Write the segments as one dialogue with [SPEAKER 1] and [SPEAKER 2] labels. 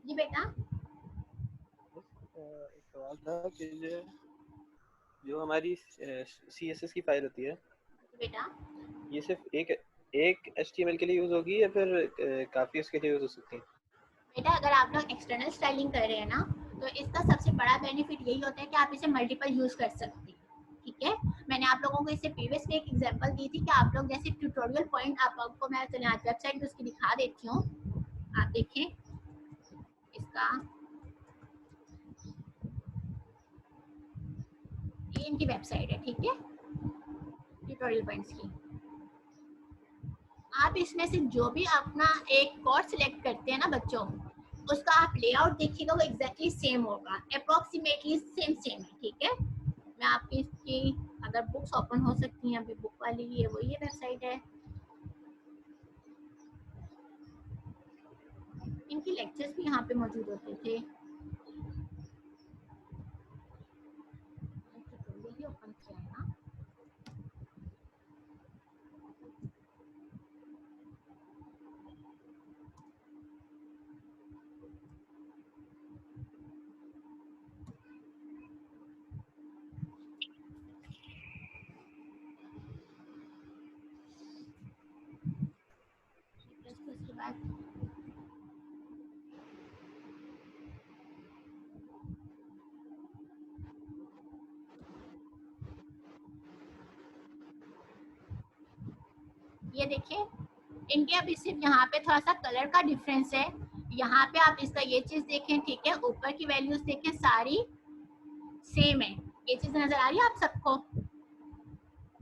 [SPEAKER 1] जी बेटा,
[SPEAKER 2] एक सवाल था कि जो हमारी CSS की फाइल होती है,
[SPEAKER 1] बेटा
[SPEAKER 2] ये सिर्फ एक HTML के लिए यूज होगी या फिर काफी उसके लिए यूज हो सकती है?
[SPEAKER 1] बेटा अगर आप लोग एक्सटर्नल स्टाइलिंग कर रहे हैं ना, तो इसका सबसे बड़ा बेनिफिट यही होता है कि आप इसे मल्टीपल यूज कर सकते हैं। ठीक है, मैंने आप लोगों को इससे प्रीवियस में एक एग्जांपल दी थी कि आप लोग जैसे ट्यूटोरियल पॉइंट आपको मैं चलिए आज वेबसाइट उसकी दिखा देती हूँ। आप देखें इसका, ये इनकी वेबसाइट है। ठीक है, ट्यूटोरियल पॉइंट्स की। आप इसमें से जो भी अपना एक कोर्स सिलेक्ट करते हैं ना बच्चों, उसका आप लेआउट देखिएगा, वो एग्जैक्टली सेम होगा, अप्रोक्सीमेटली सेम है। ठीक है, मैं आपकी इसकी अगर बुक्स ओपन हो सकती हैं, अभी बुक वाली ये वही वेबसाइट है। इनकी लेक्चर्स भी यहाँ पे मौजूद होते थे। ट्यूटोरियल ही ओपन किया है ना। उसके बाद ये देखिए, इनके अब सिर्फ यहाँ पे थोड़ा सा कलर का डिफरेंस है। यहाँ पे आप इसका ये चीज देखें, ठीक है, ऊपर की वैल्यूज देखें, सारी सेम है। ये चीज नजर आ रही है आप सबको?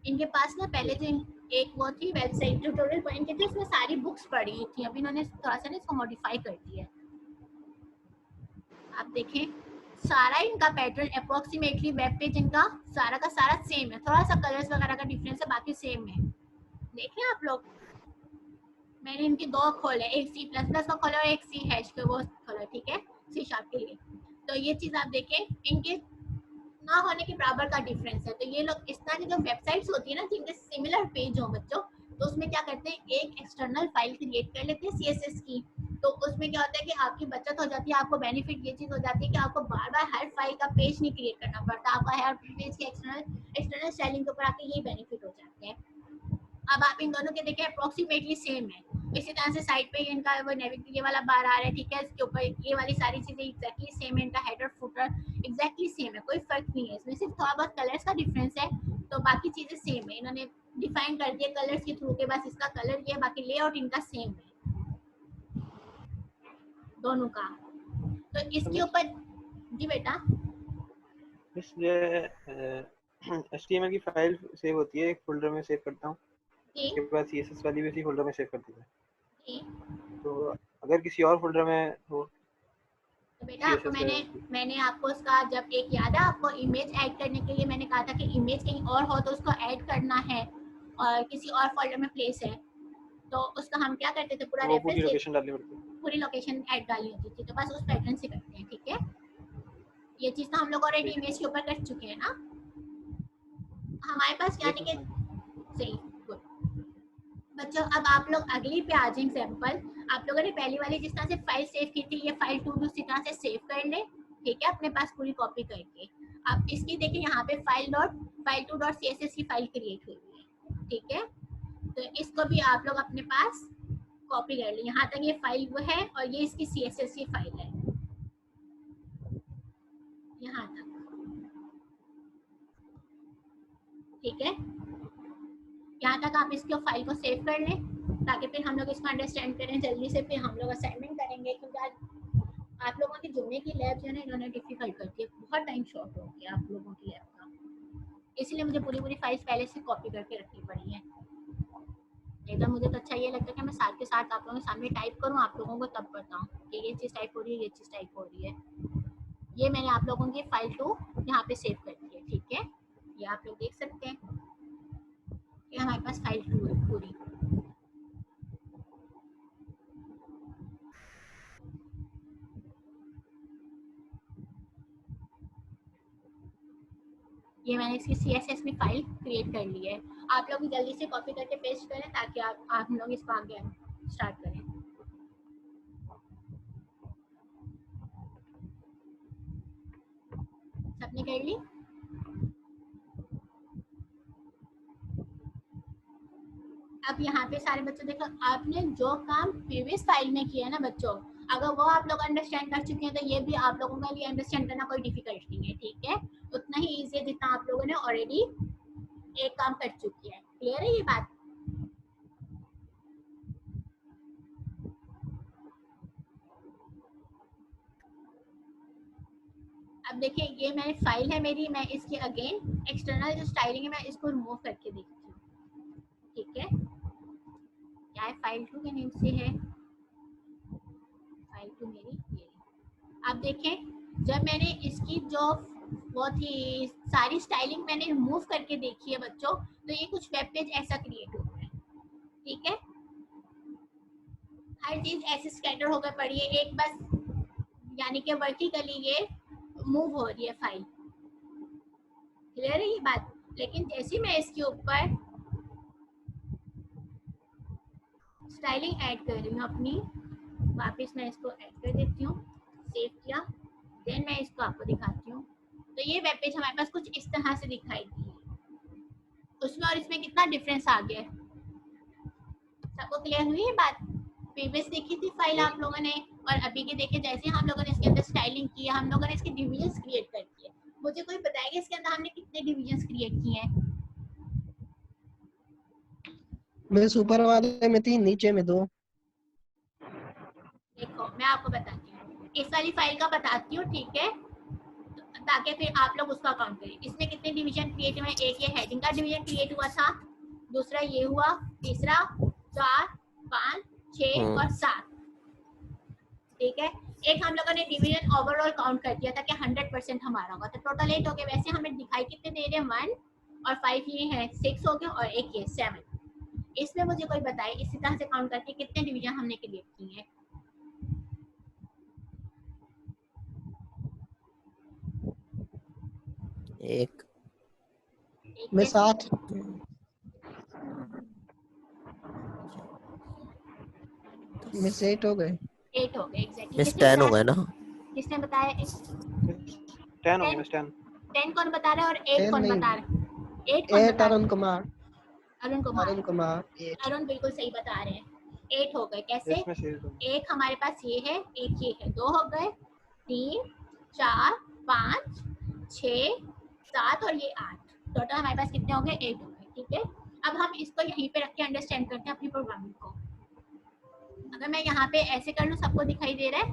[SPEAKER 1] इनके पास ना पहले जो एक वो थी वेबसाइट ट्यूटोरियल पॉइंट की थी, उसमें सारी बुक्स पड़ी थी, अभी इन्होंने थोड़ा सा ना इसको मॉडिफाई कर दिया है। आप देखें, सारा इनका पैटर्न अप्रोक्सीमेटली वेब पेज इनका सारा का सारा सेम है, थोड़ा सा कलर्स वगैरह का डिफरेंस है, बाकी सेम है। देखें आप लोग, मैंने इनके दो खोले, एक C++ का खोला और एक C# का वो खोला। ठीक है, C# के लिए। तो ये चीज आप देखें, इनके ना होने के बराबर का डिफरेंस है। तो ये लोग इस तरह की जो वेबसाइट्स होती है ना, जिनके सिमिलर पेज हो बच्चों, तो उसमें क्या करते हैं, एक एक्सटर्नल फाइल क्रिएट कर लेते हैं CSS की। तो उसमें क्या होता है कि आपकी बचत हो जाती है, आपको बेनिफिट ये चीज हो जाती है कि आपको बार बार हर फाइल का पेज नहीं क्रिएट करना पड़ता, आपका हर पेज की एक्सटर्नल स्टाइलिंग के ऊपर आके यही बेनिफिट हो जाते हैं। अब आप इन दोनों के देखें, अप्रोक्सीमेटली सेम है। इसी तरह से साइड पे इनका वो नेविगेट वाला बार आ रहा है। ठीक है, इसके ऊपर ये वाली सारी चीजें एग्जैक्टली सेम है, इनका हेडर फुटर एग्जैक्टली सेम है, कोई फर्क नहीं है इसमें, सिर्फ थोड़ा बहुत कलर्स का डिफरेंस है। तो बाकी चीजें सेम है, इन्होंने डिफाइन कर दिया कलर्स के थ्रू के, बस इसका कलर ये, बाकी लेआउट इनका सेम है दोनों का। तो
[SPEAKER 2] तो
[SPEAKER 1] इसके ऊपर जी बेटा,
[SPEAKER 2] मिस जो HTML की फाइल सेव होती है, एक फोल्डर में सेव करता हूँ,
[SPEAKER 1] जी
[SPEAKER 2] उसके बाद CSS वाली भी उसी फोल्डर में सेव कर देता है।
[SPEAKER 1] जी।
[SPEAKER 2] तो अगर किसी और फोल्डर में हो
[SPEAKER 1] तो बेटा आपको
[SPEAKER 2] CSS
[SPEAKER 1] मैंने
[SPEAKER 2] की,
[SPEAKER 1] मैंने आपको उसका जब एक याद है आपको इमेज ऐड करने के लिए मैंने कहा था कि इमेज कहीं और हो तो उसको ऐड करना है और किसी और फोल्डर में प्लेस है, तो उसका हम क्या करते थे, पूरा
[SPEAKER 2] तो वो
[SPEAKER 1] रेफरेंस
[SPEAKER 2] पूरी लोकेशन डालनी पड़ती है।
[SPEAKER 1] पूरी लोकेशन ऐड डालनी होती थी। तो बस उस पैटर्न से करते हैं। ठीक है, ये चीज तो हम लोग ऑलरेडी
[SPEAKER 2] ठीक है,
[SPEAKER 1] इमेज के ऊपर कर चुके हैं ना। हमारे पास
[SPEAKER 2] ये
[SPEAKER 1] यानी
[SPEAKER 2] तो
[SPEAKER 1] कि
[SPEAKER 2] समझ।
[SPEAKER 1] सही, गुड बच्चों। अब आप लोग अगली पे आ जाए एग्जाम्पल। आप लोगों ने पहली वाली जिस तरह से फाइल सेव की थी, ये फाइल 2 उसी तरह से सेव कर ले। ठीक है, अपने पास पूरी कॉपी करके आप इसकी देखिए, यहाँ पे file2.css की फाइल क्रिएट हुई है। ठीक है, तो इसको भी आप लोग अपने पास कॉपी कर ली, यहाँ तक ये फाइल वो है और ये इसकी CSS की फाइल है यहाँ तक। ठीक है, यहाँ तक आप इसको फाइल को सेव कर लें, ताकि फिर हम लोग इसको अंडरस्टैंड करें जल्दी से, फिर हम लोग असाइनमेंट करेंगे। क्योंकि आज आप लोगों की जुम्मे की लैब जो है ना, इन्होंने डिफिकल्ट कर दिया, बहुत टाइम शॉर्ट हो गया आप लोगों की लैब का, इसलिए मुझे पूरी पूरी फाइल्स पहले से कॉपी करके रखनी पड़ी है। नहीं तो मुझे तो अच्छा ये लगता है कि मैं साथ के साथ आप लोगों के सामने टाइप करूँ, आप लोगों को तब बताऊँ कि ये चीज़ टाइप हो रही है, ये चीज़ टाइप हो रही है। ये मैंने आप लोगों की फाइल 2 यहाँ पे सेव कर दी है। ठीक है, ये आप लोग देख सकते हैं कि हमारे पास फाइल 2 है पूरी। ये मैंने इसकी CSS में फाइल क्रिएट कर ली है। आप लोग जल्दी से कॉपी करके पेस्ट करें ताकि आप लोग इसको आगे स्टार्ट करें। सबने कर ली? अब यहाँ पे सारे बच्चों देखो, आपने जो काम प्रीवियस फाइल में किया है ना बच्चों, अगर वो आप लोग अंडरस्टैंड कर चुके हैं तो ये भी आप लोगों के लिए अंडरस्टैंड करना कोई डिफिकल्ट नहीं है, ठीक है? उतना ही इजी है जितना आप लोगों ने ऑलरेडी एक काम कर चुकी है। क्लियर है ये बात? अब देखिए ये मेरी फाइल है मेरी, मैं इसकी अगेन एक्सटर्नल जो स्टाइलिंग है मैं इसको रिमूव करके देखती हूँ, ठीक है? क्या है, फाइल 2 के नेम से है, फाइल 2 मेरी ये। अब देखें जब मैंने इसकी जो वो थी सारी स्टाइलिंग मैंने रिमूव करके देखी है बच्चों, तो ये कुछ वेब पेज ऐसा क्रिएट हुआ है, ठीक है? हर चीज ऐसे स्कैटर होकर पड़ी है, एक बस यानी कि वर्टिकली ये मूव हो रही है फाइल। क्लियर है ये बात? लेकिन जैसे मैं इसके ऊपर स्टाइलिंग ऐड कर रही हूँ अपनी, वापस मैं इसको ऐड कर देती हूँ, सेव किया, देन मैं इसको आपको दिखाती हूँ। तो ये वेब पेज हमारे पास कुछ इस तरह से दिखाई दी है। उसमें और इसमें कितना डिफरेंस आ गया? सबको क्लियर हुई ये बात? प्रीवियस देखी थी फाइल आप लोगों ने और अभी के देखे, जैसे हम लोगों ने इसके अंदर स्टाइलिंग की है, हम लोगों ने इसके डिविजन्स क्रिएट कर दिए। मुझे कोई बताएगा इसके अंदर हमने कितने डिविजन्स क्रिएट किए हैं?
[SPEAKER 3] मैं ऊपर वाले में 3, नीचे में 2।
[SPEAKER 1] देखो मैं आपको बताती हूँ, इस वाली फाइल का बताती हूँ, ठीक है? ताकि फिर आप लोग उसका काउंट करें। इसमें कितने डिवीजन क्रिएट हुए? एक ये हेडिंग का डिवीजन क्रिएट हुआ था, दूसरा ये हुआ, तीसरा 4, 5, 6 और 7, ठीक है? एक हम लोगों ने डिवीजन ओवरऑल काउंट कर दिया था कि 100% हमारा होगा, तो टोटल 8 हो गए। वैसे हमें दिखाई कितने दे रहे हैं? 1 और 5 ये है, 6 हो गए, और एक ये 7। इसमें मुझे कोई बताए इसी तरह से काउंट करके कितने डिवीजन हमने क्रिएट किए हैं?
[SPEAKER 3] एक में 7 में 8 हो गए।
[SPEAKER 1] 8 हो गए एग्जैक्टली।
[SPEAKER 3] मिस 10 हो गए ना?
[SPEAKER 1] किसने बताया?
[SPEAKER 2] 10 हो गए, मिस 10।
[SPEAKER 1] 10 कौन बता रहा है और 8 कौन बता रहा है? 8 कौन
[SPEAKER 3] 8
[SPEAKER 1] बता रहा है?
[SPEAKER 3] अरुण कुमार।
[SPEAKER 1] अरुण कुमार।
[SPEAKER 3] अरुण कुमार 8।
[SPEAKER 1] अरुण बिल्कुल सही बता रहे हैं, 8 हो गए। कैसे?
[SPEAKER 2] इसमें से
[SPEAKER 1] एक हमारे पास ये है, एक ये है, 2 हो गए, 3, 4, 5, 6, 7 और ये 8। टोटल हमारे पास कितने हो गए? 8 हो गए, ठीक है? अब हम इसको यहीं पे रख के अंडरस्टैंड करते हैं अपनी प्रोग्रामिंग को। अगर मैं यहाँ पे ऐसे कर लूँ, सबको दिखाई दे रहा है?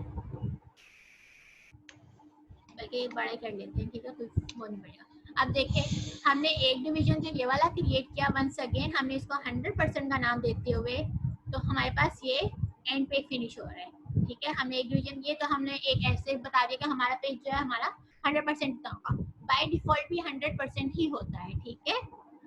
[SPEAKER 1] बल्कि एक बड़ा ही कर लेते हैं, ठीक है? कुछ वो नहीं पड़ेगा। अब देखें, हमने एक डिवीजन जो ये वाला क्रिएट किया, वंस अगेन हमने इसको 100% का नाम देते हुए, तो हमारे पास ये एंड पे फिनिश हो रहा है, ठीक है? हमने एक डिवीजन ये, तो हमने एक ऐसे बता दिया कि हमारा पेज जो है हमारा 100% का होगा। बाय डिफॉल्ट भी 100% ही होता है, ठीक है?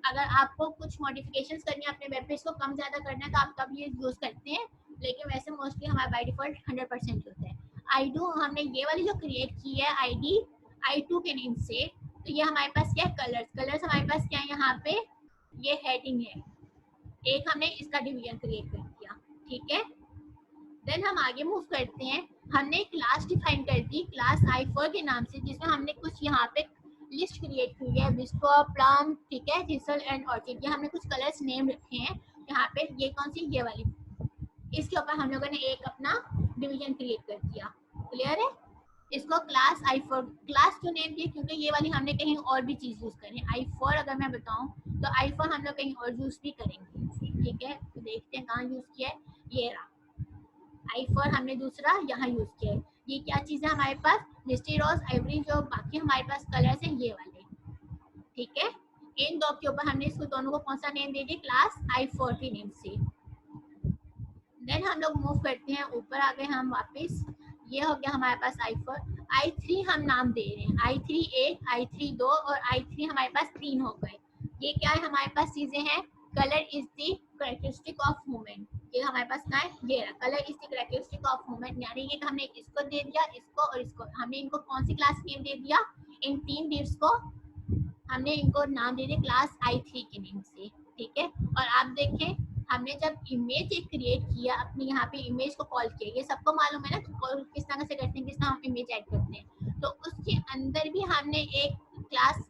[SPEAKER 1] अगर आपको कुछ मॉडिफिकेशंस करनी है अपने वेब पेज को कम ज़्यादा करना है तो आप तब ये यूज़ करते हैं, लेकिन वैसे मोस्टली हमारा बाय डिफॉल्ट 100% होता है। आई2 हमने ये वाली जो क्रिएट की है आईडी आई2 के नेम से, तो ये हमारे पास क्या है? कलर्स हमारे पास क्या है? यहाँ पे ये हेडिंग है, एक हमने इसका डिवीजन क्रिएट कर दिया, ठीक है? देन हम आगे मूव करते हैं। हमने क्लास डिफाइन कर दी, क्लास i4 के नाम से, जिसमें हमने कुछ यहाँ पे लिस्ट क्रिएट की है, बिस्को, प्लम, ठीक है, थिसल एंड ऑर्चिड। ये हमने कुछ कलर्स नेम रखे हैं यहाँ पे। ये कौन सी? ये वाली। इसके ऊपर हम लोगों ने एक अपना डिवीजन क्रिएट कर दिया। क्लियर है? इसको क्लास i4 क्लास क्यों नेम दिया? क्योंकि ये वाली हमने कहीं और भी चीज यूज करी है। i4 अगर मैं बताऊं तो i4 हम लोग कहीं और यूज भी करेंगे, ठीक है? तो देखते हैं कहाँ यूज किया है। ये रहा i4, हमने दूसरा यहाँ यूज किया है। ये क्या चीज है हमारे पास? मिस्टी रोज, आइवरी, जो बाकी हमारे पास कलर्स हैं ये वाले, ठीक है? इन दो के ऊपर हमने इसको दोनों को कौन सा नेम दे दिया? क्लास i4 के नेम से। देन हम लोग मूव करते हैं ऊपर, आ गए हम वापस। ये हो गया हमारे पास i4। i3 हम नाम दे रहे हैं, i3 1, i3 2 और i3 हमारे पास 3 हो गए। ये क्या है हमारे पास चीजें हैं? Colour is the characteristic of movement. ये हमारे पास क्या है? ये रहा, colour is the characteristic of movement. यानी ये हमने इसको दे दिया, इसको और इसको। हमने इनको कौन सी क्लास नेम दे दिया? इन 3 डिव्स को हमने इनको नाम दे दिया क्लास i3 के नेम से, ठीक है। और आप देखें हमने जब इमेज एक क्रिएट किया, अपने यहाँ पे इमेज को कॉल किया, ये सबको मालूम है ना कॉल किस तरह से करते हैं, किस तरह हम इमेज ऐड करते हैं। तो उसके अंदर भी हमने एक क्लास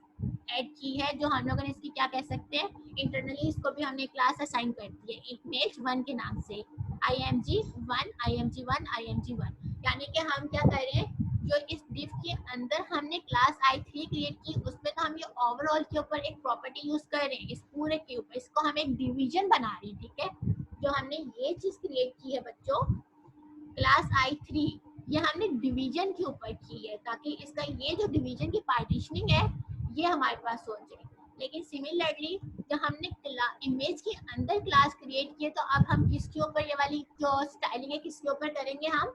[SPEAKER 1] ऐड की है, जो हम लोगों ने इसकी क्या कह सकते हैं, इंटरनली इसको भी हमने क्लास असाइन कर दी है image1 के नाम से, img1 img1 img1। यानी कि हम क्या कर रहे हैं, जो इस div के अंदर हमने क्लास i3 क्रिएट की, उसमें तो हम ये ओवरऑल के ऊपर एक प्रॉपर्टी यूज कर रहे हैं, इस पूरे के ऊपर इसको हम एक डिवीजन बना रहे हैं, ठीक है। जो हमने ये चीज क्रिएट की है बच्चों क्लास i3, ये हमने डिवीजन के ऊपर की है, ताकि इसका ये जो डिवीजन की पार्टीशनिंग है ये हमारे पास हो जाए। लेकिन सिमिलरली जब हमने इमेज के अंदर क्लास क्रिएट किए, तो अब हम किसके ऊपर ये वाली जो स्टाइलिंग है किसके ऊपर करेंगे, हम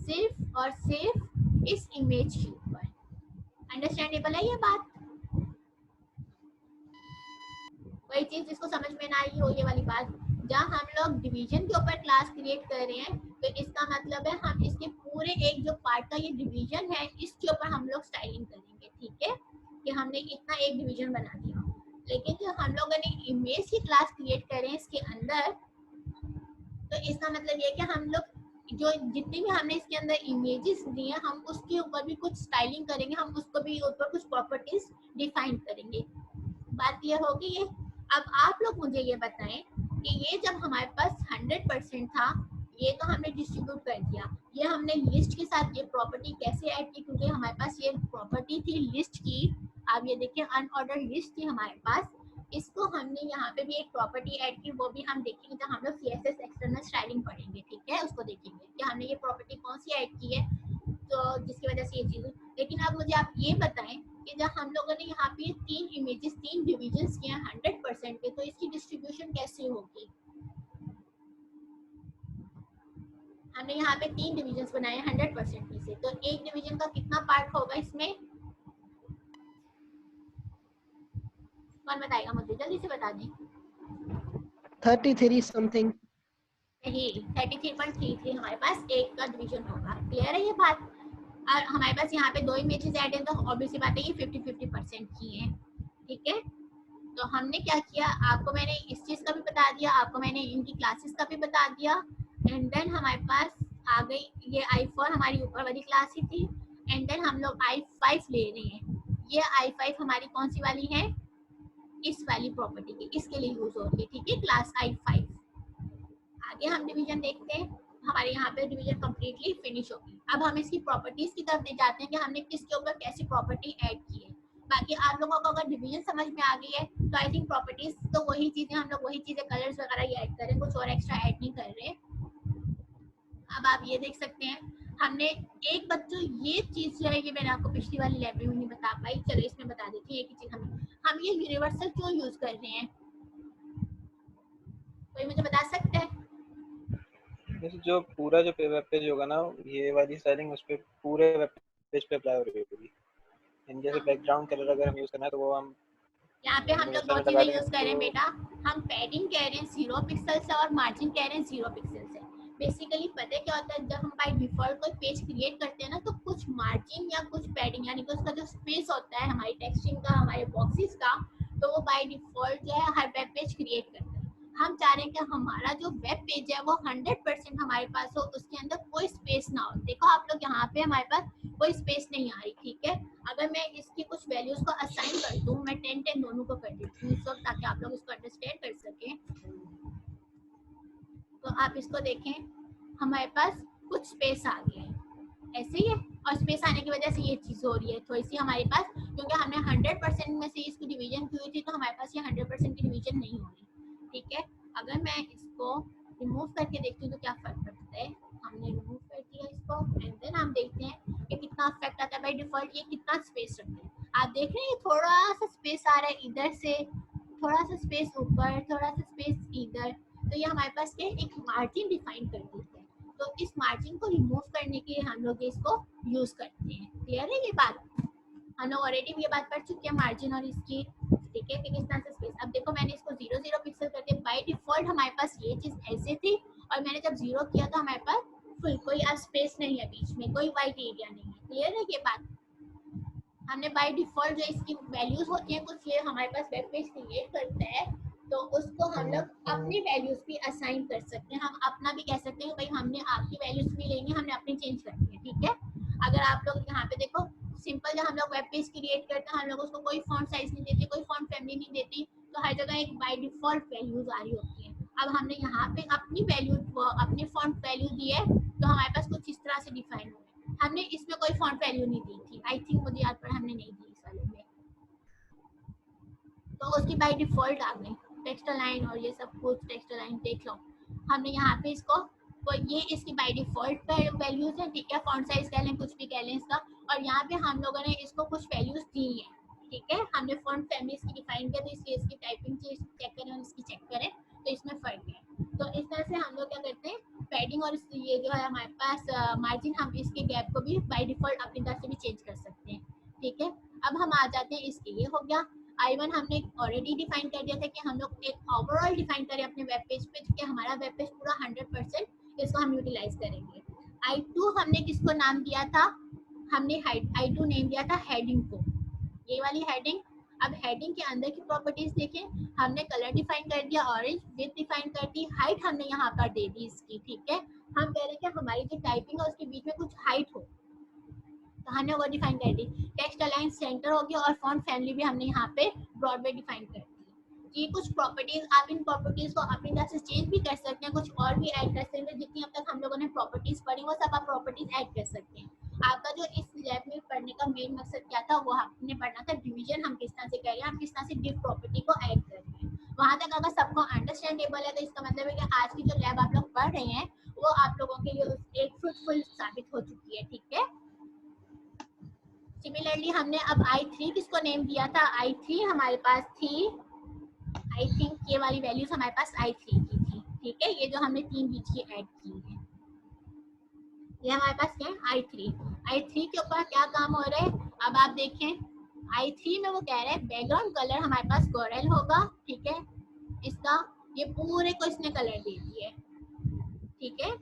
[SPEAKER 1] सिर्फ और सिर्फ इस इमेज के ऊपर। अंडरस्टैंडेबल है ये बात? वही चीज जिसको समझ में ना आई हो ये वाली बात, जहाँ हम लोग डिवीजन के ऊपर क्लास क्रिएट कर रहे हैं, तो इसका मतलब है हम इसके पूरे एक जो पार्ट का ये डिवीजन है इसके ऊपर हम लोग स्टाइलिंग करेंगे, ठीक है। कि हमने इतना एक डिवीजन बना दिया। लेकिन जो हम लोगों ने इमेज की क्लास क्रिएट करें इसके अंदर, तो इसका मतलब ये कि हम लोग जो जितनी भी हमने इसके अंदर इमेजेस दी हैं, हम उसके ऊपर भी कुछ स्टाइलिंग करेंगे, हम उसको भी ऊपर कुछ प्रॉपर्टीज डिफाइन करेंगे। बात ये होगी ये। अब आप लोग मुझे ये बताएं कि ये जब हमारे पास 100% था, ये तो हमने डिस्ट्रीब्यूट कर दिया, ये हमने लिस्ट के साथ ये प्रॉपर्टी कैसे ऐड की, क्योंकि हमारे पास ये प्रॉपर्टी थी लिस्ट की। आप ये देखिए अनऑर्डर लिस्ट थी हमारे पास, इसको हमने यहाँ पे भी एक प्रॉपर्टी ऐड की, वो भी हम देखेंगे जब हम लोग CSS एक्सटर्नल स्टाइलिंग पढ़ेंगे, ठीक है। उसको देखेंगे कि हमने ये प्रॉपर्टी कौन सी ऐड की है, तो जिसकी वजह से ये चीज़। लेकिन अब मुझे आप ये बताएं कि जब हम लोगों ने यहाँ पे 3 इमेजेस 3 डिविजन्स किए हैं 100% के, तो इसकी डिस्ट्रीब्यूशन कैसे होगी। हमने यहाँ पे 3 डिविजन्स बनाए 100% में से, तो एक डिवीजन का कितना पार्ट होगा इसमें, कौन बताएगा मुझे, जल्दी से बता दें।
[SPEAKER 3] 33 समथिंग।
[SPEAKER 1] नहीं, 33.33 हमारे पास एक का डिवीजन होगा। क्लियर है ये बात? और हमारे पास यहाँ पे 2 इमेजेस ऐड है, तो ऑब्वियसली बात है ये 50-50% की है, ठीक है। तो हमने क्या किया, आपको मैंने इस चीज़ का भी बता दिया, आपको मैंने इनकी क्लासेस का भी बता दिया, एंड देन हमारे पास आ गई ये i4 हमारी ऊपर वाली क्लास ही थी, एंड देन हम लोग i5 ले रहे हैं। ये i5 हमारी कौन सी वाली है, इस वाली प्रॉपर्टी की, इसके लिए यूज हो रही है, ठीक है, क्लास i5। आगे हम डिवीजन देखते हैं, हमारे यहाँ पे डिवीजन कम्प्लीटली फिनिश होगी। अब हम इसकी प्रॉपर्टीज की तरफ जाते हैं कि हमने किसके ऊपर कैसी प्रॉपर्टी ऐड की है। बाकी आप लोगों को अगर डिवीजन समझ में आ गई है, तो आई थिंक प्रॉपर्टीज तो वही चीजें, हम लोग वही चीजें कलर्स वगैरह ये ऐड कर रहे हैं, कुछ और एक्स्ट्रा ऐड नहीं कर रहे। अब आप ये देख सकते हैं, हमने एक बच्चों ये चीज जो है, ये मैंने आपको पिछली वाली लाइब्रेरी में नहीं बता पाई, चलो इसमें बता देती हूँ। एक ही चीज हम ये यूनिवर्सल क्यों यूज कर रहे हैं, कोई मुझे बता सकते हैं?
[SPEAKER 2] जैसे जो पूरा जो वेब पेज होगा ना, ये वाली स्टाइलिंग उस पे पूरे वेब पेज पे अप्लाई हो रही होगी। इन जैसे बैकग्राउंड कलर अगर हम यूज करना है तो वो हम
[SPEAKER 1] यहाँ पे हम लोग 2 चीजें यूज कर रहे हैं बेटा, हम पैडिंग कह रहे हैं 0 पिक्सल से और मार्जिन कह रहे हैं 0 पिक्सल से। बेसिकली पता है क्या होता है, जब हम बाय डिफॉल्ट कोई पेज क्रिएट करते हैं ना, तो कुछ मार्जिन या कुछ पैडिंग, यानी कि उसका जो स्पेस होता है हमारी टेक्सटिंग का, हमारे बॉक्सेस का, तो वो बाय डिफॉल्ट जो है हर वेब पेज क्रिएट करता है। हम चाह रहे हैं कि हमारा जो वेब पेज है वो 100% हमारे पास हो, उसके अंदर कोई स्पेस ना हो। देखो आप लोग यहाँ पे हमारे पास कोई स्पेस नहीं आ रही, ठीक है। अगर मैं इसकी कुछ वैल्यूज को असाइन कर दूं, मैं 10-10 दोनों को कर देती हूँ इस वक्त, ताकि आप लोग इसको अंडरस्टैंड कर सकें। तो आप इसको देखें, हमारे पास कुछ स्पेस आ गया है, ऐसे ही है। और स्पेस आने की वजह से ये चीज़ हो रही है थोड़ी सी हमारे पास, क्योंकि हमने 100% में से इसकी डिवीजन की हुई थी, तो हमारे पास ये 100% की डिवीजन नहीं हो रही, ठीक है। अगर मैं इसको रिमूव करके देखती हूँ तो क्या फर्क पड़ता है, हमने रिमूव कर दिया इसको, एंड देन हम देखते हैं कि कितना इफेक्ट आता है। बाय डिफॉल्ट ये कितना स्पेस रखते हैं, आप देख रहे हैं, थोड़ा सा स्पेस आ रहा है इधर से, थोड़ा सा स्पेस ऊपर, थोड़ा सा स्पेस इधर। तो ये हमारे पास क्या एक मार्जिन डिफाइन कर देते हैं, तो इस मार्जिन को रिमूव करने के लिए हम लोग इसको यूज करते हैं। क्लियर है ये बात? हम लोग ऑलरेडी ये बात पढ़ चुके हैं मार्जिन और इसकी, ठीक है, कि किस तरह से स्पेस। अब देखो मैंने इसको 0-0 पिक्सल कर दिया, बाय डिफॉल्ट हमारे पास ये चीज ऐसे थी, और मैंने जब 0 किया तो हमारे पास फुल, कोई अब स्पेस नहीं है बीच में, कोई वाइट एरिया नहीं है। क्लियर है ये बात? हमने बाय डिफॉल्ट जो इसकी वैल्यूज होती हैं कुछ ये हमारे पास वेब पेज क्रिएट करता है तो उसको हम लोग अपनी वैल्यूज भी असाइन कर सकते हैं। हम अपना भी कह सकते हैं भाई हमने आपकी वैल्यूज भी लेंगे, हमने अपनी चेंज करनी है, ठीक है। अगर आप लोग यहाँ पे देखो सिंपल जब हम लोग वेब पेज क्रिएट करते हैं हम लोग उसको कोई फॉन्ट साइज नहीं देते, कोई फॉन्ट फैमिली नहीं देती, तो हर जगह एक बाय डिफॉल्ट वैल्यूज आ रही होती है। अब हमने यहाँ पे अपनी वैल्यू अपनी फॉन्ट वैल्यू दी है तो हमारे पास कुछ इस तरह से डिफाइन हुआ। हमने इसमें कोई फॉन्ट वैल्यू नहीं दी थी, आई थिंक मुझे याद पड़ा हमने नहीं दी इस वाले में, तो उसकी बाय डिफॉल्ट आ गई टेक्स्ट लाइन और ये सब कुछ टेक्स्ट लाइन देख लो। हमने यहाँ पे इसको तो ये इसकी बाय डिफॉल्ट वैल्यूज है, ठीक है। फॉन्ट साइज कह लें, कुछ भी कह लें इसका, और यहाँ पे हम लोगों ने इसको कुछ वैल्यूज दी है, ठीक है। हमने फॉन्ट फैमिली इसकी डिफाइन किया तो इसलिए इसकी टाइपिंग चेक करें और इसकी चेक करें तो इसमें फर्क है। तो इस तरह से हम लोग क्या करते हैं पैडिंग और ये जो है हमारे पास मार्जिन हम इसके गैप को भी बाय डिफॉल्ट अपनी तरफ से भी चेंज कर सकते हैं, ठीक है। अब हम आ जाते हैं इसके, ये हो गया I1 हमने ऑलरेडी डिफाइन कर दिया था कि हम लोग एक ओवरऑल डिफाइन करें अपने वेब पेज पे कि हमारा वेब पेज पूरा 100% इसको हम यूटिलाइज करेंगे। I2 हमने किसको नाम दिया था, हमने I2 नेम दिया था हेडिंग को, ये वाली हेडिंग। अब हेडिंग के अंदर की प्रॉपर्टीज देखें, हमने कलर डिफाइन कर दिया ऑरेंज, विड्थ डिफाइन कर दी, हाइट हमने यहाँ पर दे दी इसकी, ठीक है। हम कह रहे हैं कि हमारी जो टाइपिंग है उसके बीच में कुछ हाइट हो तो हमने वो डिफाइन कर दी। टेक्स्ट अलाइन सेंटर हो गया और फॉन्ट फैमिली भी हमने यहाँ पे ब्रॉडवे डिफाइन कर दी। ये कुछ प्रॉपर्टीज, आप इन प्रॉपर्टीज को अपनी तरफ से चेंज भी कर सकते हैं, कुछ और भी ऐड कर सकते हैं। जितनी अब तक हम लोगों ने प्रॉपर्टीज पढ़ी वो सब आप प्रॉपर्टीज ऐड कर सकते हैं। आपका जो इस लैब में पढ़ने का मेन मकसद क्या था, वो आपने पढ़ना था डिवीजन हम किस तरह से कर रहे हैं, हम किस तरह से डिफ प्रॉपर्टी को ऐड कर रहे हैं। वहां तक अगर सबको अंडरस्टैंडेबल है तो इसका मतलब है कि आज की जो लैब आप लोग पढ़ रहे हैं वो आप लोगों के लिए एक फ्रूटफुल साबित हो चुकी है, ठीक है। सिमिलरली हमने अब I3 किसको नेम दिया था, I3 हमारे पास थी, आई थिंक ये वाली वैल्यूज हमारे पास I3 की थी, ठीक है। ये जो हमने तीन बीच की ऐड की है ये हमारे पास क्या है I3 के ऊपर क्या काम हो रहा है। अब आप देखें I3 में वो कह रहे हैं बैकग्राउंड कलर हमारे पास गोरेल होगा, ठीक है। इसका ये पूरे को इसने कलर दे दिए, ठीक है।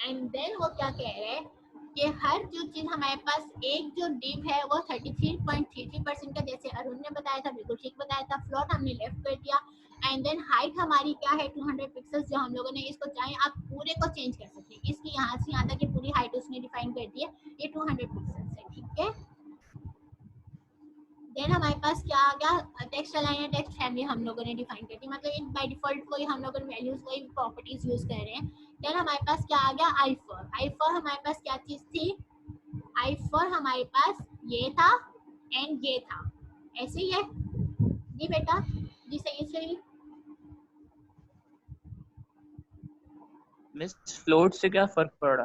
[SPEAKER 1] एंड देन वो क्या कह रहे हैं कि हर जो चीज हमारे पास एक जो डिव है वो 33.33% का, जैसे अरुण ने बताया था बिल्कुल ठीक बताया था। फ्लोट हमने लेफ्ट कर दिया एंड देन हाइट हमारी क्या है 200 पिक्सेल्स, जो हम लोगों ने इसको चाहे आप पूरे को चेंज कर सकते हैं। इसकी यहाँ से यहाँ तक की पूरी हाइट उसने डिफाइन कर दी है, ये 200 पिक्सेल्स है, ठीक है। देन हमारे पास क्या आ गया टेक्स्ट अलाइन और टेक्स्ट फैमिली हम लोगों ने डिफाइन कर दी, मतलब इन बाय डिफॉल्ट कोई हम लोग वैल्यूज कोई प्रॉपर्टीज यूज कर रहे हैं। देन हमारे पास क्या आ गया I4 हमारे पास क्या चीज थी, I4 हमारे पास ये था एंड ये था, ऐसे ही है जी बेटा जी, सही सही।
[SPEAKER 4] मिस फ्लोट से क्या फर्क पड़ा?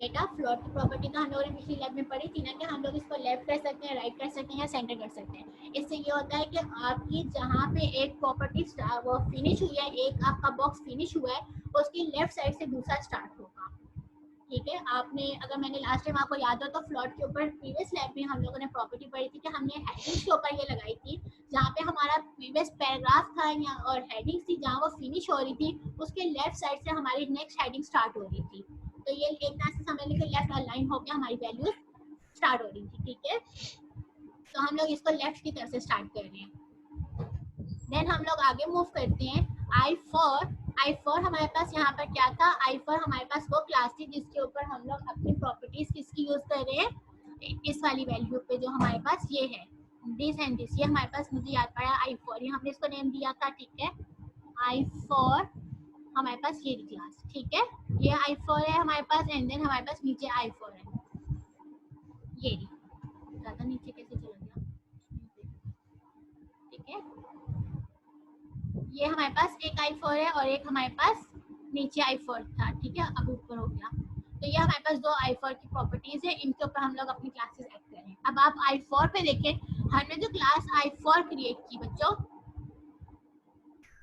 [SPEAKER 1] बेटा फ्लोट की प्रॉपर्टी तो हम लोगों ने पिछली लैब में पढ़ी थी ना कि हम लोग इसको लेफ्ट कर सकते हैं, राइट कर सकते हैं या सेंटर कर सकते हैं। इससे ये होता है कि आपकी जहाँ पे एक प्रॉपर्टी वो फिनिश हुई है, एक आपका बॉक्स फिनिश हुआ है, उसकी लेफ्ट साइड से दूसरा स्टार्ट होगा, ठीक है। आपने अगर मैंने लास्ट टाइम आपको याद हो तो फ्लोट के ऊपर प्रीवियस लैब में हम लोगों ने प्रॉपर्टी पढ़ी थी कि हमने हेडिंग्स के ऊपर ये लगाई थी, जहाँ पे हमारा प्रीवियस पैराग्राफ था या और हेडिंग्स थी जहाँ वो फिनिश हो रही थी उसके लेफ्ट साइड से हमारी नेक्स्ट हेडिंग स्टार्ट हो रही थी। तो ये एक तरह से समझ लीजिए लेफ्ट अलाइन हो गया, हमारी वैल्यू स्टार्ट हो रही थी, ठीक है। तो हम लोग इसको लेफ्ट की तरफ से स्टार्ट कर रहे हैं। देन हम लोग आगे मूव करते हैं I4 हमारे पास यहाँ पर क्या था, I4 हमारे पास वो क्लास थी जिसके ऊपर हम लोग अपनी प्रॉपर्टीज किसकी यूज कर रहे हैं, इस वाली वैल्यू पे जो हमारे पास ये है दिस एंड दिस, ये हमारे पास मुझे याद पड़ा I4, ये हमने इसको नेम दिया था, ठीक है। I4 हमारे पास ये क्लास, ठीक है, ये I4 है हमारे पास एंड देन हमारे पास नीचे I4 है, ये ज्यादा नीचे कैसे चला गया, ठीक है। ये हमारे पास एक I4 है और एक हमारे पास नीचे I4 था, ठीक है, अब ऊपर हो गया। तो ये हमारे पास दो I4 की प्रॉपर्टीज है, इनके ऊपर हम लोग अपनी क्लासेस ऐड कर रहे हैं। अब आप I4 पे देखें, हमने जो क्लास I4 क्रिएट की बच्चों,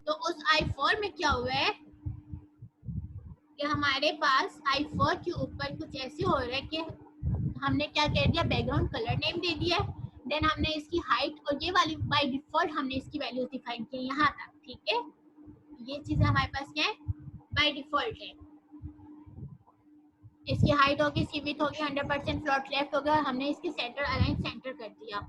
[SPEAKER 1] तो उस I4 में क्या हुआ है कि हमारे पास I4 के ऊपर कुछ ऐसे हो रहा है कि हमने क्या कर दिया, बैकग्राउंड कलर नेम दे दिया है, देन हमने इसकी हाइट और ये वाली बाय डिफॉल्ट हमने इसकी वैल्यूज डिफाइन की यहाँ तक, ठीक है। ये चीजें हमारे पास क्या है, बाय डिफॉल्ट है। इसकी हाइट होगी, इसकी विड्थ होगी, 100% स्लॉट लेफ्ट होगा और हमने इसके सेंटर अलाइन सेंटर कर दिया।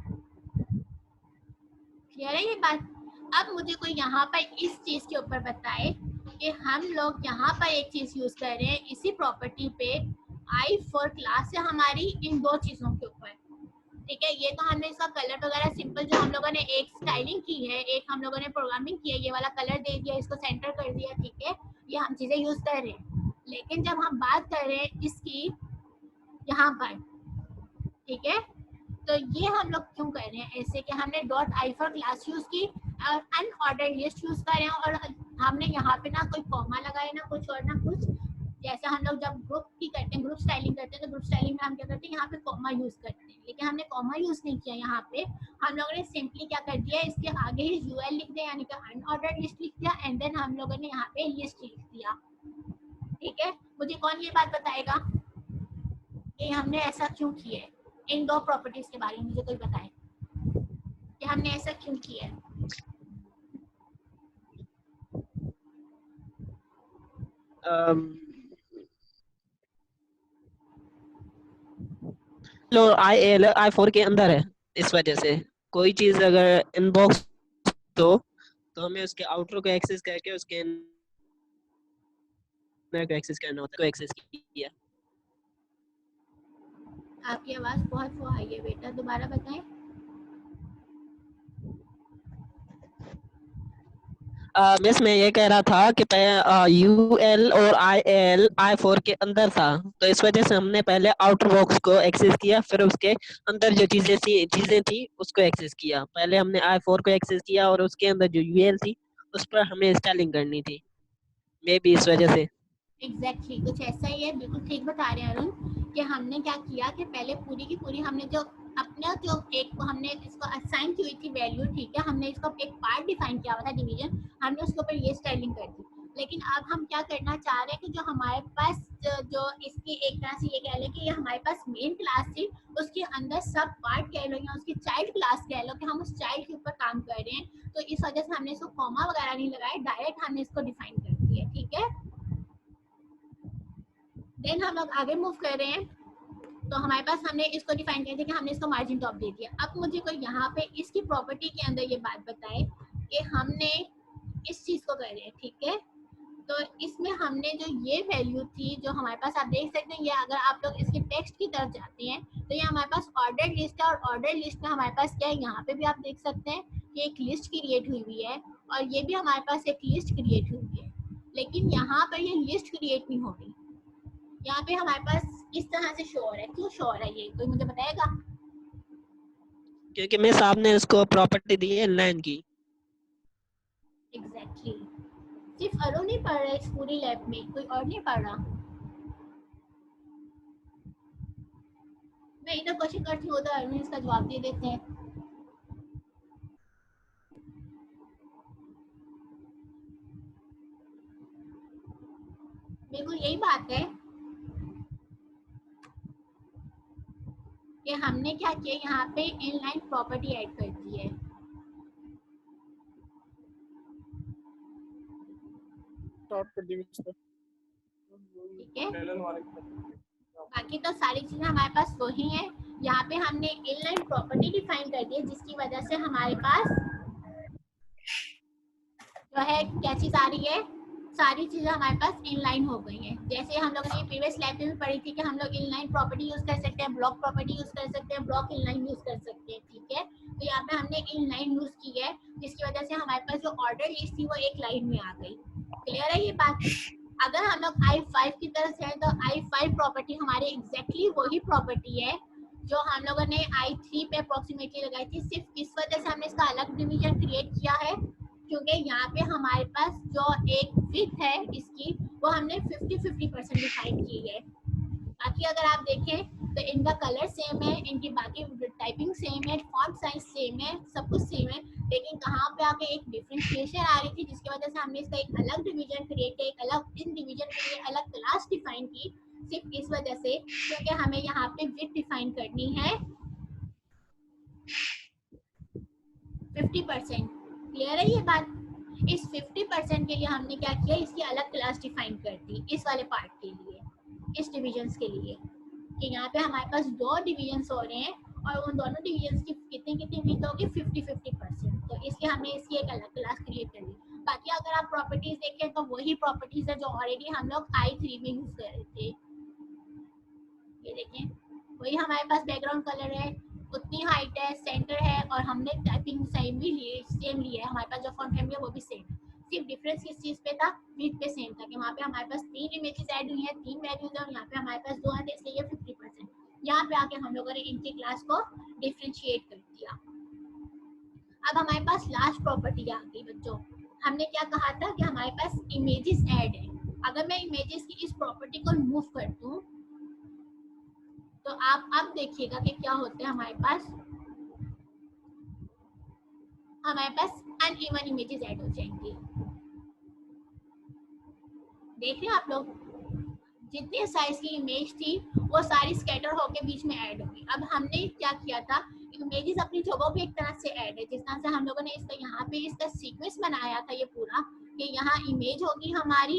[SPEAKER 1] क्लियर है ये बात? अब मुझे कोई यहाँ पर इस चीज के ऊपर बताए कि हम लोग यहाँ पर एक चीज यूज कर रहे हैं इसी प्रॉपर्टी पे I4 क्लास है हमारी इन दो चीजों के ऊपर। ठीक है, ये तो हमने इसका कलर वगैरह सिंपल जो हम लोगों ने एक स्टाइलिंग की है, एक हम लोगों ने प्रोग्रामिंग की है, ये वाला कलर दे दिया, इसको सेंटर कर दिया, ठीक है, ये हम चीजें यूज कर रहे हैं। लेकिन जब हम बात कर रहे हैं इसकी यहाँ पर, ठीक है, तो ये हम लोग क्यों कर रहे हैं ऐसे कि हमने .i4 क्लास यूज की और अनऑर्डर्ड लिस्ट यूज कर रहे हैं और हमने यहाँ पे ना कोई कॉमा लगाया ना कुछ और ना कुछ। जैसे हम लोग जब ग्रुप की करते हैं, ग्रुप स्टाइलिंग करते हैं, तो ग्रुप स्टाइलिंग में हम क्या करते हैं, यहाँ पे कॉमा यूज करते हैं, लेकिन हमने कॉमा यूज नहीं किया। यहाँ पे हम लोगों ने सिंपली क्या कर दिया, इसके आगे ही यूएल लिख दिया, यानी कि अनऑर्डर्ड लिस्ट लिख दिया, एंड देन हम लोगों ने यहाँ पे लिस्ट लिख दिया। ठीक है, मुझे कौन ये बात बताएगा कि हमने ऐसा क्यों किया है? इन दो प्रॉपर्टीज के बारे में मुझे कोई बताए कि हमने ऐसा क्यों किया है।
[SPEAKER 3] लो I4 के अंदर है, इस वजह से कोई चीज अगर इनबॉक्स तो हमें उसके आउटर को एक्सेस करके उसके इनर को एक्सेस करना होता है, को एक्सेस किया।
[SPEAKER 1] आपकी आवाज बहुत वो आई है बेटा, दोबारा बताएं।
[SPEAKER 3] मिस मैं ये कह रहा था कि UL और IL I4 के अंदर था, तो इस वजह से हमने पहले आउटर बॉक्स को एक्सेस किया, फिर उसके अंदर जो चीजें थी उसको एक्सेस किया। पहले हमने I4 को एक्सेस किया और उसके अंदर जो UL थी उस पर हमें स्टाइलिंग करनी थी, मे बी इस वजह से।
[SPEAKER 1] एग्जैक्टली कुछ ऐसा ही है, बिल्कुल ठीक बता रहे हैं अरुण कि हमने क्या किया कि पहले पूरी की पूरी हमने जो अपना जो एक हमने इसको असाइन की हुई थी वैल्यू, ठीक है, हमने इसका एक पार्ट डिफाइन किया हुआ था डिवीजन, हमने उसके ऊपर ये स्टाइलिंग कर दी। लेकिन अब हम क्या करना चाह रहे हैं कि जो हमारे पास जो इसकी एक तरह से ये कह लें कि ये हमारे पास मेन क्लास थी, उसके अंदर सब पार्ट कह लो या उसकी चाइल्ड क्लास कह लो कि हम उस चाइल्ड के ऊपर काम कर रहे हैं, तो इस वजह से हमने इसको कॉमा वगैरह नहीं लगाया, डायरेक्ट हमने इसको डिफाइन कर दिया। ठीक है, देन हम लोग आगे मूव कर रहे हैं, तो हमारे पास हमने इसको डिफाइन कर दिया कि हमने इसको मार्जिन टॉप दे दिया। अब मुझे कोई यहाँ पे इसकी प्रॉपर्टी के अंदर ये बात बताए कि हमने इस चीज को कर रहे हैं, ठीक है, तो इसमें हमने जो ये वैल्यू थी जो हमारे पास, आप देख सकते हैं, ये अगर आप लोग इसके टेक्स्ट की तरफ जाते हैं तो ये हमारे पास ऑर्डर लिस्ट है, और ऑर्डर लिस्ट में हमारे पास क्या है, यहाँ पे भी आप देख सकते हैं कि एक लिस्ट क्रिएट हुई है और ये भी हमारे पास एक लिस्ट क्रिएट हुई है, लेकिन यहाँ पर ये लिस्ट क्रिएट नहीं हो रही, यहाँ पे हमारे पास इस तरह से शो हो रहा है। क्यों शो हो रहा है ये, कोई मुझे बताएगा?
[SPEAKER 3] क्योंकि मैं साहब ने उसको प्रॉपर्टी दी है इनलाइन की।
[SPEAKER 1] एग्जैक्टली, सिर्फ अरुण नहीं पढ़ रहा इस पूरी लैब में, कोई और नहीं पढ़ रहा। मैं इधर क्वेश्चन करती हूँ तो अरुण इसका जवाब दे देते हैं। बिल्कुल यही बात है कि हमने क्या किया, यहाँ पे इनलाइन प्रॉपर्टी ऐड कर दी है। ठीक है, बाकी तो सारी चीजें हमारे पास वही है। यहाँ पे हमने इनलाइन प्रॉपर्टी डिफाइन कर दी है, जिसकी वजह से हमारे पास जो है क्या चीज आ रही है, सारी चीजें हमारे पास इनलाइन हो गई हैं। जैसे हम लोगों ने प्रीवियस लैब में भी पढ़ी थी कि हम लोग इनलाइन प्रॉपर्टी यूज कर सकते हैं, ब्लॉक प्रॉपर्टी यूज कर सकते हैं, ब्लॉक इनलाइन यूज कर सकते हैं। ठीक है, तो यहाँ पे हमने इनलाइन यूज की है, जिसकी वजह से हमारे पास जो ऑर्डर लिस्ट थी वो एक लाइन में आ गई। क्लियर है ये बात? अगर हम लोग I5 की तरफ से तो I5 प्रॉपर्टी हमारे एग्जैक्टली वही प्रॉपर्टी है जो हम लोगों ने I3 पे अप्रोक्सीमेटली लगाई थी। सिर्फ इस वजह से हमने इसका अलग डिवीजन क्रिएट किया है क्योंकि यहाँ पे हमारे पास जो एक विड्थ है इसकी, वो हमने 50-50% डिफाइन की है। बाकी अगर आप देखें तो इनका कलर सेम है, इनकी बाकी टाइपिंग सेम है, फॉन्ट साइज सेम है, सब कुछ सेम है, लेकिन कहाँ पे आके एक डिफरेंशिएशन आ रही थी, जिसकी वजह से हमने इसका एक अलग डिवीजन क्रिएट किया, एक अलग इन डिवीजन के लिए अलग क्लास डिफाइन की, सिर्फ इस वजह से क्योंकि हमें यहाँ पे विड्थ डिफाइन करनी है 50%। क्लियर है ये बात? इस 50% के लिए हमने क्या किया, इसकी अलग क्लास डिफाइन कर दी इस वाले पार्ट के लिए। इस डिविजन्स के लिए कि यहाँ पे हमारे पास 2 डिवीजन्स हो रहे हैं और उन दोनों डिवीजन्स की कितनी विड्थ होगी 50-50%। तो इसलिए हमने इसकी एक अलग क्लास क्रिएट कर ली। बाकी अगर आप प्रॉपर्टीज देखें तो वही प्रॉपर्टीज है जो ऑलरेडी हम लोग i3 में यूज कर रहे थे। ये देखें, वही हमारे पास बैकग्राउंड कलर है, उतनी हाइट है, सेंटर है और हमने टाइपिंग सेम लिया है। हमारे पास जो फॉन्ट फैमिली है वो भी सेम है। सिर्फ डिफरेंस किस चीज पे था, विड्थ पे सेम था कि वहाँ पे हमारे पास 3 इमेजेस ऐड हुई हैं, 3 वैल्यूज हैं और यहाँ पे हमारे पास 2 हैं, इसलिए ये 50%। यहाँ पे आके हम लोगों ने इनकी क्लास को डिफरेंशिएट कर दिया। अब हमारे पास लास्ट प्रॉपर्टी आ गई बच्चों। हमने क्या कहा था कि हमारे पास इमेजेस ऐड है। अगर मैं इमेजेस की इस प्रॉपर्टी को रिमूव कर दूं तो आप अब देखिएगा कि क्या होता है। हमारे पास अनइवन इमेजेस ऐड हो जाएंगी। देख रहे हैं आप लोग, जितने साइज की इमेज थी वो सारी स्कैटर होके बीच में ऐड होगी। अब हमने क्या किया था, इमेजेस अपनी जगह पे एक तरह से ऐड है, जिस तरह से हम लोगों ने इसका यहाँ पे इसका सीक्वेंस बनाया था ये पूरा कि यहाँ इमेज होगी हमारी,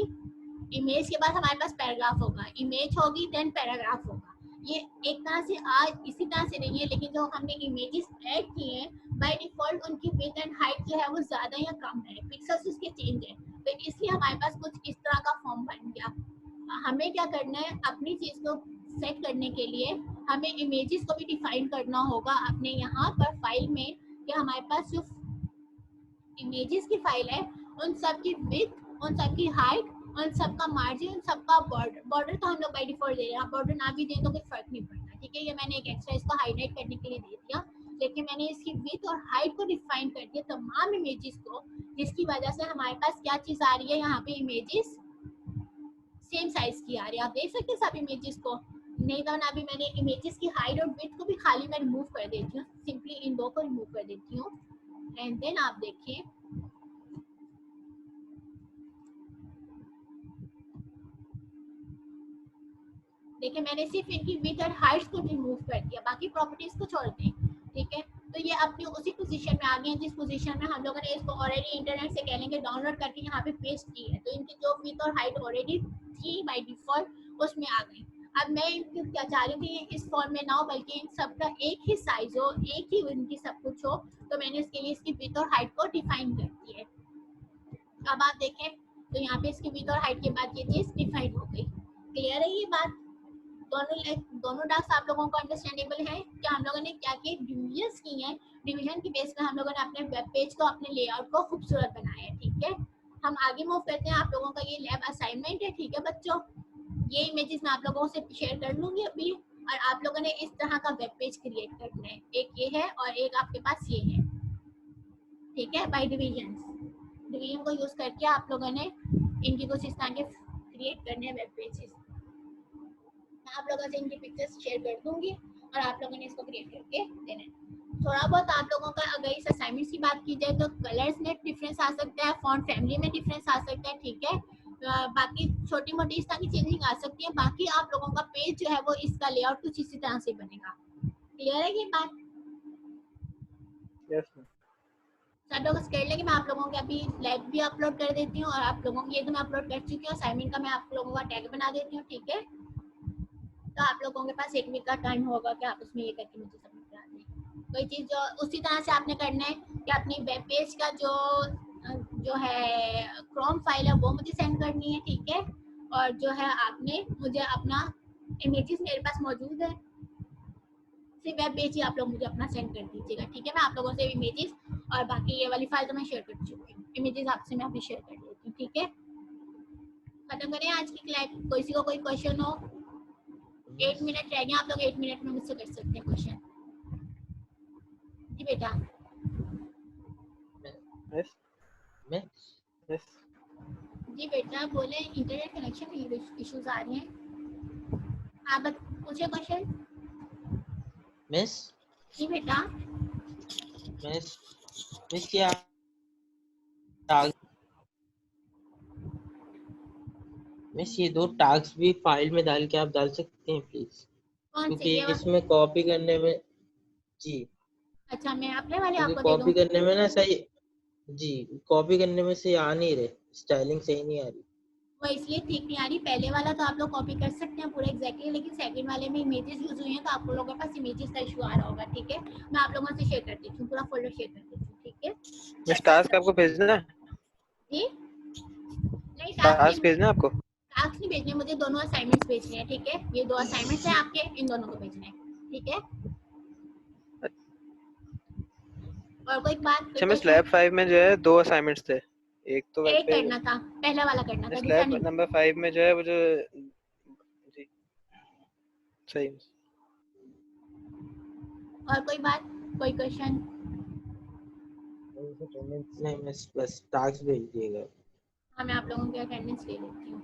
[SPEAKER 1] इमेज के बाद हमारे पास पैराग्राफ होगा, इमेज होगी देन पैराग्राफ होगा। ये एक तरह से आज इसी तरह से नहीं है, लेकिन जो हमने इमेजेस ऐड किए हैं बाय डिफॉल्ट उनकी विड्थ एंड हाइट जो है वो ज्यादा या कम है, पिक्सेल्स उसके चेंज है, तो इसलिए हमारे पास कुछ इस तरह का फॉर्म बन गया। हमें क्या करना है, अपनी चीज को सेट करने के लिए हमें इमेजेस को भी डिफाइन करना होगा अपने यहाँ पर फाइल में कि हमारे पास जो इमेजेस की फाइल है उन सब की विड्थ, उन सब की हाइट, उन सब का मार्जिन, उन सब का बॉर्डर तो हम लोग बाय डिफॉल्ट दे रहे हैं। बॉर्डर ना भी दें तो कोई फर्क नहीं पड़ता, ठीक है। ये मैंने एक एक्स्ट्रा इसको हाईलाइट करने के लिए दे दिया, लेकिन मैंने इसकी विड्थ और हाइट को डिफाइन कर दिया तमाम इमेजेस को, जिसकी वजह से हमारे पास क्या चीज आ रही है, यहाँ पे इमेजेस सेम साइज की आ रही है। आप देख सकते हैं सब इमेजेस को। नहीं तो ना भी मैंने इमेजेस की हाइट और विड्थ को भी खाली मैं रिमूव कर देती हूँ, सिंपली इन दो को रिमूव कर देती हूँ एंड देन आप देखिए मैंने सिर्फ इनकी विड्थ और हाइट को रिमूव कर दिया, बाकी प्रॉपर्टीज को छोड़ दें, ठीक है। तो ये अपनी उसी पोजीशन में आ गए हैं जिस पोजीशन में हम लोगों ने इसको ऑलरेडी इंटरनेट से कह लेंगे डाउनलोड करके यहाँ पे पेस्ट की है। तो इनकी जो विड्थ और हाइट ऑलरेडी थी बाय डिफॉल्ट उसमें आ गई। अब मैं इनकी क्या चाह रही थी, इस फॉर्म में ना हो बल्कि इन सबका एक ही साइज हो, एक ही इनकी सब कुछ हो, तो मैंने इसके लिए इसकी विड्थ और हाइट को डिफाइन कर दी है। अब आप देखें तो यहाँ पे इसकी विड्थ और हाइट के बाद ये चीज डिफाइन हो गई। क्लियर है ये बात? दोनों टास्क आप लोगों को अंडरस्टैंडेबल है कि हम लोगों ने क्या किए, डिविजन्स की हैं, डिवीजन की बेस पे हम लोगों ने अपने वेब पेज को, अपने लेआउट को खूबसूरत बनाया है, ठीक है। हम आगे मूव करते हैं। आप लोगों का ये लैब असाइनमेंट है, ठीक है बच्चों। ये इमेजेस मैं आप लोगों से शेयर कर लूंगी अभी, और आप लोगों ने इस तरह का वेब पेज क्रिएट करना है। एक ये है और एक आपके पास ये है, ठीक है, बाय डिवीजन को यूज करके आप लोगों ने इनकी कुछ इस तरह के क्रिएट करने हैं वेब पेजेस। मैं आप लोगों से इनकी पिक्चर्स शेयर कर दूंगी और आप लोगों ने इसको क्रिएट करके देना है। थोड़ा बहुत आप लोगों का अगर इस असाइनमेंट्स की बात की जाए तो कलर्स में डिफरेंस आ सकता है, फॉन्ट फैमिली में डिफरेंस आ सकता है, ठीक है। बाकी छोटी मोटी इस तरह की चेंजिंग आ सकती है। बाकी आप लोगों का पेज जो है वो इसका लेआउट कुछ इसी तरह से बनेगा। क्लियर है ये बात?
[SPEAKER 2] यस
[SPEAKER 1] सब लोग कर लेंगे। मैं आप लोगों के अभी लाइव भी अपलोड कर देती हूँ और आप लोगों की ये तो मैं अपलोड कर चुकी हूँ। असाइनमेंट का मैं आप लोगों का टैग बना देती हूँ, ठीक है। तो आप लोगों के पास 1 वीक का टाइम होगा कि आप उसमें ये करके मुझे सबमिट करा दें। कोई चीज़ जो उसी तरह से आपने करना है कि अपनी वेब पेज का जो है क्रोम फाइल है वो मुझे सेंड करनी है, ठीक है। और जो है आपने मुझे अपना इमेजेस मेरे पास मौजूद है, सिर्फ वेब पेज ही आप लोग मुझे अपना सेंड कर दीजिएगा, ठीक है। मैं आप लोगों से इमेजेस और बाकी ये वाली फाइल तो मैं शेयर कर चुकी हूँ, इमेजेस आपसे मैं अभी शेयर कर देती हूँ, ठीक है। खत्म करें आज की क्लास। किसी को कोई क्वेश्चन हो? 8 मिनट रह गए, आप लोग 8 मिनट में मुझसे कर सकते हैं क्वेश्चन। जी बेटा।
[SPEAKER 2] यस
[SPEAKER 1] जी बेटा बोले, इंटरनेट कनेक्शन में इश्यूज आ रहे हैं। आप पूछे क्वेश्चन।
[SPEAKER 3] मिस
[SPEAKER 1] जी बेटा।
[SPEAKER 3] मिस क्या मिस ये 2 टास्क भी फाइल में डाल के आप डाल सकते हैं प्लीज,
[SPEAKER 1] कौन से?
[SPEAKER 3] क्योंकि
[SPEAKER 1] ये
[SPEAKER 3] इसमें कॉपी करने में जी,
[SPEAKER 1] अच्छा मैं अपने वाले
[SPEAKER 3] क्योंकि
[SPEAKER 1] आपको दे दूं?
[SPEAKER 3] कॉपी करने में ना सही जी, कॉपी करने में से आ नहीं रहे, स्टाइलिंग सही नहीं आ रही।
[SPEAKER 1] वो इसलिए ठीक नहीं आ रही। पहले वाला तो आप लोग कॉपी कर सकते हैं पूरा एग्जैक्टली, लेकिन सेकंड वाले में इमेजेस यूज हुई हैं तो आप लोगों के पास इमेजेस का इशू आ रहा होगा। ठीक है, मैं आप लोगों से शेयर कर देती हूँ, पूरा फोल्डर शेयर कर देती हूँ। ठीक है
[SPEAKER 2] मिस टास्क आपको भेजना है?
[SPEAKER 1] जी नहीं,
[SPEAKER 2] टास्क भेजना है आपको?
[SPEAKER 1] टास्क नहीं भेजने, मुझे दोनों असाइनमेंट्स भेजने हैं। ठीक है, ये 2 असाइनमेंट्स हैं आपके, इन दोनों को भेजना है। ठीक है, और कोई बात?
[SPEAKER 2] अच्छा मिस लैब 5 में जो है 2 असाइनमेंट्स थे। एक तो वेब
[SPEAKER 1] एक
[SPEAKER 2] पे
[SPEAKER 1] करना था, पहला वाला करना था,
[SPEAKER 2] मिस
[SPEAKER 1] दूसरा
[SPEAKER 2] लैब
[SPEAKER 1] नहीं।
[SPEAKER 2] नंबर 5 में जो है वो जो जी सही।
[SPEAKER 1] और कोई बात, कोई क्वेश्चन?
[SPEAKER 3] नहीं मिस, बस टास्क भेज दिएगा।
[SPEAKER 1] हाँ, मैं आप लोगों की अटेंडेंस ले लेती हूँ।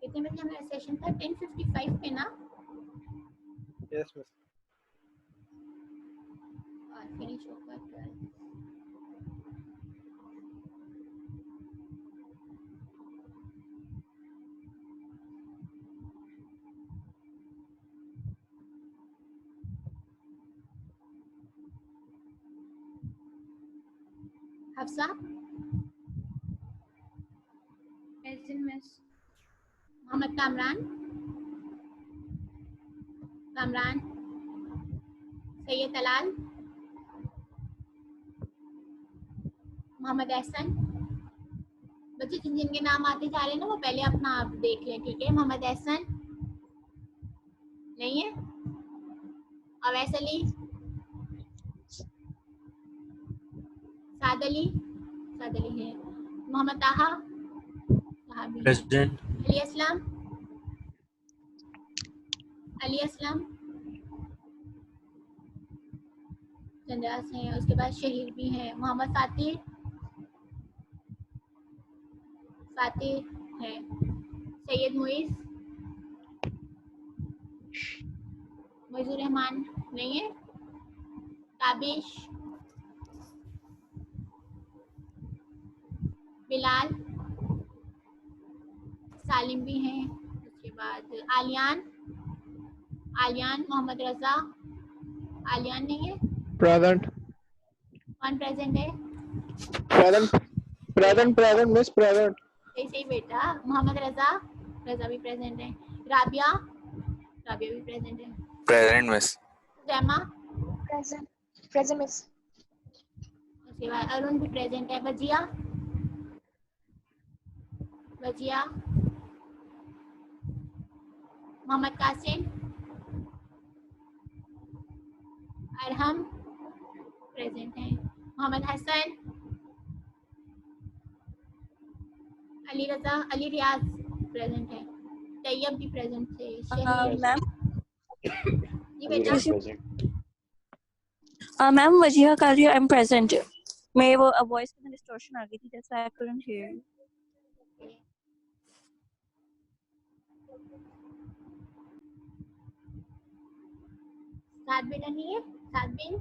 [SPEAKER 1] कितने बजे हमारा सेशन था? 10:55 पे ना?
[SPEAKER 2] Yes miss.
[SPEAKER 1] और फिनिश होगा 12। Hafsa
[SPEAKER 5] present miss.
[SPEAKER 1] मोहम्मद कामरान, कामरान सैयद तलाल, मोहम्मद एहसन। बच्चे जिन जिनके नाम आते जा रहे हैं ना वो पहले अपना आप देख लें। ठीक है, मोहम्मद एहसन नहीं है, अवैस अली, साद अली है, मोहम्मद ताहा भी है,
[SPEAKER 6] प्रेसिडेंट।
[SPEAKER 1] अली असलम चंद्रास हैं। उसके बाद शहीर भी हैं, मोहम्मद फातिह है, सैयद मुइज़ुर रहमान नहीं है, ताबिश, बिलाल, सालिम भी हैं। उसके बाद आलियान मोहम्मद रजा, आलियान नहीं है।
[SPEAKER 7] प्रेजेंट।
[SPEAKER 1] कौन प्रेजेंट है?
[SPEAKER 7] Present miss present.
[SPEAKER 1] सही बेटा, मोहम्मद रजा भी प्रेजेंट है। राबिया भी प्रेजेंट है।
[SPEAKER 6] Present miss.
[SPEAKER 1] जैमा
[SPEAKER 5] प्रेजेंट मिस।
[SPEAKER 1] उसके बाद अरुण भी प्रेजेंट है। वजिया मोहम्मद कासिम, अरहम प्रेजेंट हैं। मोहम्मद हसन, अली रियाज प्रेजेंट है। तैयब भी प्रेजेंट थे।
[SPEAKER 5] मैम
[SPEAKER 1] जी बेटा।
[SPEAKER 5] मैम वजीहा कारी आई एम प्रेजेंट। मेरे वो वॉइस में डिस्टॉर्शन आ गई थी, that's why I couldn't hear you.
[SPEAKER 1] Saad बेटा नहीं है, साद बिन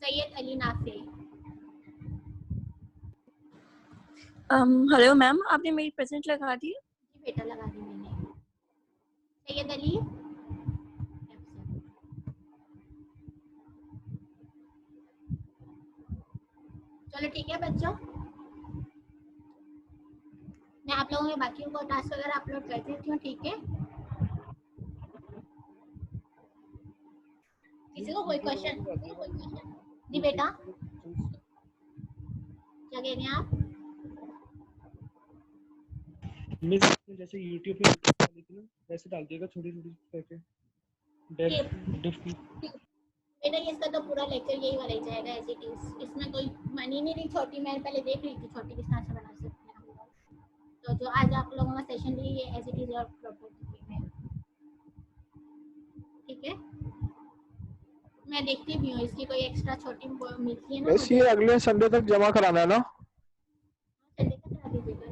[SPEAKER 1] सैयद अली नाफे।
[SPEAKER 5] हेलो मैम, आपने मेरी प्रेजेंट लगा दी?
[SPEAKER 1] जी बेटा लगा दी मैंने। सैयद अली, चलो ठीक है बच्चों, मैं आप लोगों के बाकियों को टास्क वगैरह अपलोड कर देती हूँ। ठीक है, किसी को कोई क्वेश्चन? जी बेटा, क्या कह रहे हैं आप?
[SPEAKER 7] मिस जैसे YouTube पे डाली थी ना वैसे डाल दिएगा छोटी करके डिफ की।
[SPEAKER 1] बेटा इसका तो पूरा लेक्चर यही वाला ही जाएगा एज इट इज। इसमें कोई मनी नहीं रही छोटी, मैं पहले देख रही थी छोटी किस तरह से बना सकते हैं हम लोग। तो जो आज आप लोगों का सेशन ली ये एज इट इज और प्रॉपर है। ठीक है, मैं देखती भी हूँ इसकी कोई एक्स्ट्रा छोटी मिलती है ना।
[SPEAKER 7] बस ये अगले संडे तक जमा कराना है ना?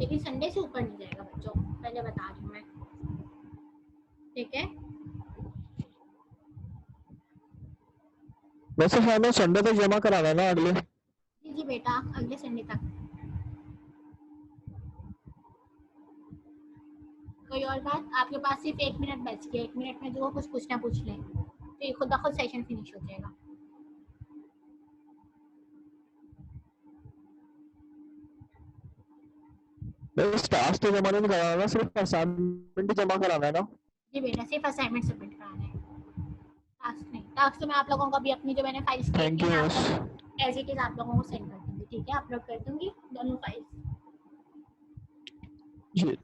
[SPEAKER 1] लेकिन संडे से ऊपर नहीं जाएगा बच्चों, पहले बता रही हूँ मैं, ठीक है।
[SPEAKER 6] वैसे हमें संडे तक जमा कराना है ना अगले।
[SPEAKER 1] जी जी बेटा, अगले संडे तक। कोई और बात? आपके पास सिर्फ 1 मिनट बच गया, 1 मिनट में जो कुछ पूछना पूछ लें, तो ये खुद ब खुद सेशन फिनिश हो जाएगा।
[SPEAKER 6] बस टास्क तो जमा नहीं कराना ना, सिर्फ असाइनमेंट ही जमा कराना है ना।
[SPEAKER 1] जी बेटा, सिर्फ असाइनमेंट सबमिट कराना है, टास्क नहीं। टास्क तो मैं आप लोगों को अभी अपनी जो मैंने फाइल्स की
[SPEAKER 6] थैंक यू
[SPEAKER 1] है
[SPEAKER 6] मिस।
[SPEAKER 1] एज इट इज आप लोगों को सेंड कर दूंगी, ठीक है, अपलोड कर दूंगी दोनों फाइल्स।
[SPEAKER 6] जी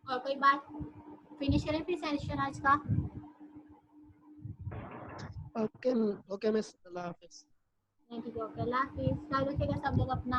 [SPEAKER 1] और कोई बात? फिनिश करें फिर सेशन आज का।
[SPEAKER 3] ओके ओके मिस, अल्लाह हाफिज।
[SPEAKER 1] ठीक है, ओके, अल्लाह हाफिज़। ख्याल रखिएगा सब लोग अपना।